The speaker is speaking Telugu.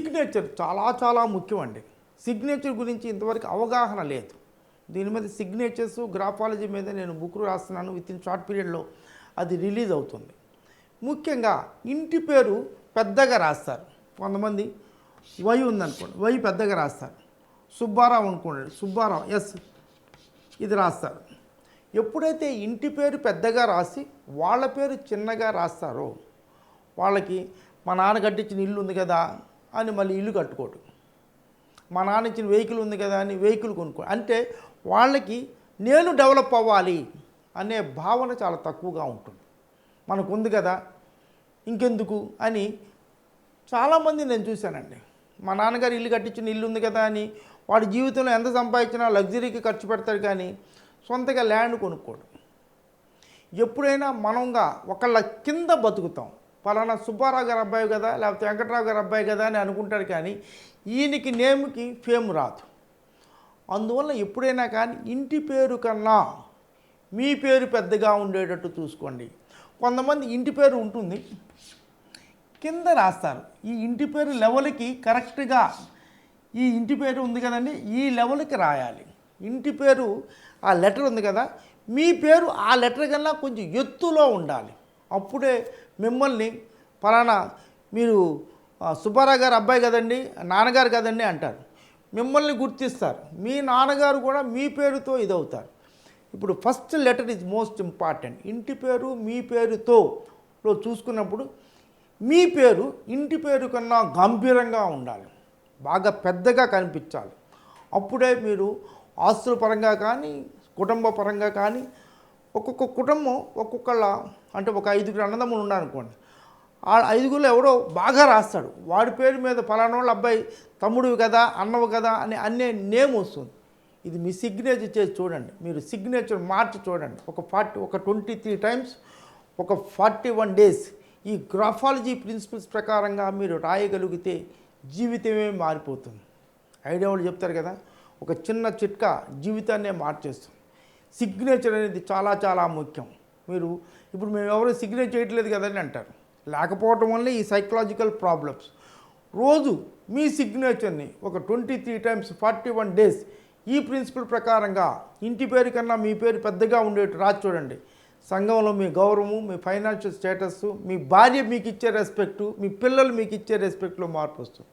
సిగ్నేచర్ చాలా చాలా ముఖ్యం అండి. సిగ్నేచర్ గురించి ఇంతవరకు అవగాహన లేదు. దీని మీద సిగ్నేచర్స్ గ్రాఫాలజీ మీద నేను బుక్ రాస్తున్నాను. వితిన్ షార్ట్ పీరియడ్లో అది రిలీజ్ అవుతుంది. ముఖ్యంగా ఇంటి పేరు పెద్దగా రాస్తారు. కొంతమంది వై ఉందనుకోండి, వై పెద్దగా రాస్తారు. సుబ్బారావు అనుకోండి, సుబ్బారావు ఎస్ ఇది రాస్తారు. ఎప్పుడైతే ఇంటి పేరు పెద్దగా రాసి వాళ్ళ పేరు చిన్నగా రాస్తారో వాళ్ళకి మా నాన్న కట్టించిన ఇల్లు ఉంది కదా అని మళ్ళీ ఇల్లు కట్టుకోడు, మా నాన్న ఇచ్చిన వెహికల్ ఉంది కదా అని వెహికల్ కొనుక్కో, అంటే వాళ్ళకి నేను డెవలప్ అవ్వాలి అనే భావన చాలా తక్కువగా ఉంటుంది. మనకు ఉంది కదా ఇంకెందుకు అని చాలామంది నేను చూశానండి. మా నాన్నగారు ఇల్లు కట్టించిన ఇల్లు ఉంది కదా అని వాడి జీవితంలో ఎంత సంపాదించినా లగ్జరీకి ఖర్చు పెడతాడు, కానీ సొంతగా ల్యాండ్ కొనుక్కోడు. ఎప్పుడైనా మనంగా ఒకళ్ళ కింద బతుకుతాం, పలానా సుబ్బారావు గారు అబ్బాయి కదా లేకపోతే వెంకట్రావు గారు అబ్బాయి కదా అని అనుకుంటాడు, కానీ ఈయనకి నేమ్కి ఫేమ్ రాదు. అందువల్ల ఎప్పుడైనా కానీ ఇంటి పేరు కన్నా మీ పేరు పెద్దగా ఉండేటట్టు చూసుకోండి. కొంతమంది ఇంటి పేరు ఉంటుంది కింద రాస్తారు. ఈ ఇంటి పేరు లెవెల్కి కరెక్ట్గా ఈ ఇంటి పేరు ఉంది కదండి, ఈ లెవెల్కి రాయాలి. ఇంటి పేరు ఆ లెటర్ ఉంది కదా, మీ పేరు ఆ లెటర్ కన్నా కొంచెం ఎత్తులో ఉండాలి. అప్పుడే మిమ్మల్ని పలానా మీరు సుబ్బారావు గారు అబ్బాయి కదండి, నాన్నగారు కదండి అంటారు. మిమ్మల్ని గుర్తిస్తారు. మీ నాన్నగారు కూడా మీ పేరుతో ఇదవుతారు. ఇప్పుడు first letter is most important. ఇంటి పేరు మీ పేరుతో చూసుకున్నప్పుడు మీ పేరు ఇంటి పేరు కన్నా గంభీరంగా ఉండాలి, బాగా పెద్దగా కనిపించాలి. అప్పుడే మీరు ఆస్తుల పరంగా కానీ కుటుంబ పరంగా కానీ ఒక్కొక్క కుటుంబం ఒక్కొక్కళ్ళ అంటే ఒక 5 అన్నదమ్ములు ఉన్నారనుకోండి, ఆ 5గులో ఎవడో బాగా రాస్తాడు, వాడి పేరు మీద ఫలానా వాళ్ళ అబ్బాయి తమ్ముడివి కదా అన్నవు కదా అని అనే నేమ్ వస్తుంది. ఇది మీ సిగ్నేచర్ చేసి చూడండి, మీరు సిగ్నేచర్ మార్చి చూడండి. ఒక 23 టైమ్స్ ఒక 41 డేస్ ఈ గ్రాఫాలజీ ప్రిన్సిపల్స్ ప్రకారంగా మీరు రాయగలిగితే జీవితమే మారిపోతుంది. ఐడియా వాళ్ళు చెప్తారు కదా, ఒక చిన్న చిట్కా జీవితాన్నే మార్చేస్తుంది. సిగ్నేచర్ అనేది చాలా చాలా ముఖ్యం. ఇప్పుడు మేము ఎవరు సిగ్నేచర్ చేయట్లేదు కదని అంటారు, లేకపోవటం వల్ల ఈ సైకలాజికల్ ప్రాబ్లమ్స్. రోజు మీ సిగ్నేచర్ని ఒక 23 టైమ్స్ 41 డేస్ ఈ ప్రిన్సిపల్ ప్రకారంగా ఇంటి పేరు కన్నా మీ పేరు పెద్దగా ఉండేట్టు రాసి చూడండి. సంఘంలో మీ గౌరవము, మీ ఫైనాన్షియల్ స్టేటస్, మీ భార్య మీకు ఇచ్చే రెస్పెక్టు, మీ పిల్లలు మీకు ఇచ్చే రెస్పెక్ట్లో మార్పు వస్తుంది.